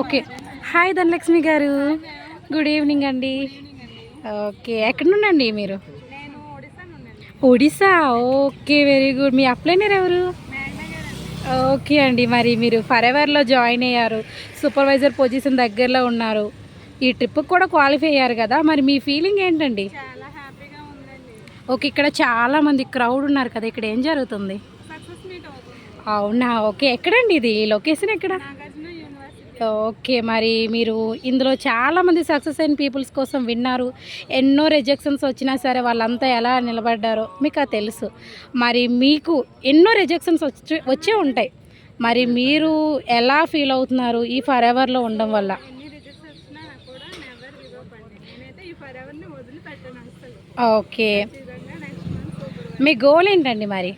Okay. Hi Dhanalakshmi గారు, good evening అండి. Okay, ఎక్కడ నుండి మీరు? ఒడిస్సా. Okay, very good. మీ అప్లైనర్ ఎవరు? ఓకే అండి, మరి మీరు ఫరెవర్లో జాయిన్ అయ్యారు, సూపర్వైజర్ పొజిషన్ దగ్గరలో ఉన్నారు, ఈ ట్రిప్కి కూడా క్వాలిఫై అయ్యారు కదా, మరి మీ ఫీలింగ్ ఏంటండి? ఓకే, ఇక్కడ చాలామంది క్రౌడ్ ఉన్నారు కదా, ఇక్కడ ఏం జరుగుతుంది? అవునా, ఓకే. ఎక్కడండి ఇది, లొకేషన్ ఎక్కడ? ఓకే, మరి మీరు ఇందులో చాలామంది సక్సెస్ అయిన పీపుల్స్ కోసం విన్నారు, ఎన్నో రిజెక్షన్స్ వచ్చినా సరే వాళ్ళంతా ఎలా నిలబడ్డారో మీకు తెలుసు. మరి మీకు ఎన్నో రిజెక్షన్స్ వచ్చే ఉంటాయి, మరి మీరు ఎలా ఫీల్ అవుతున్నారు ఈ ఫర్ ఎవర్లో ఉండడం వల్ల? ఓకే, మీ గోల్ ఏంటండి మరి?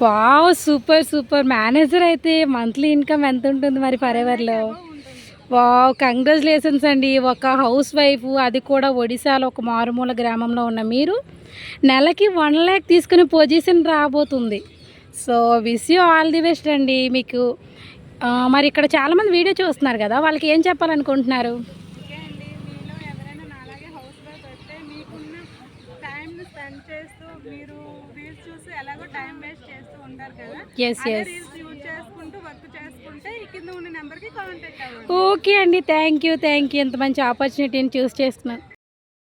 Wow, super super. మేనేజర్ అయితే మంత్లీ ఇన్కమ్ ఎంత ఉంటుంది మరి ఫర్ ఎవర్లో? వావ్, కంగ్రాచులేషన్స్ అండి. ఒక హౌస్ వైఫ్, అది కూడా ఒడిశాలో ఒక మారుమూల గ్రామంలో ఉన్న మీరు నెలకి 1 lakh తీసుకునే పొజిషన్ రాబోతుంది. So wish you all the best అండి మీకు. మరి ఇక్కడ చాలామంది వీడియో చూస్తున్నారు కదా, వాళ్ళకి ఏం చెప్పాలనుకుంటున్నారు? Yes yes. ఓకే అండి, థ్యాంక్ యూ. ఇంత మంచి ఆపర్చునిటీని చూస్ చేసుకున్నాను.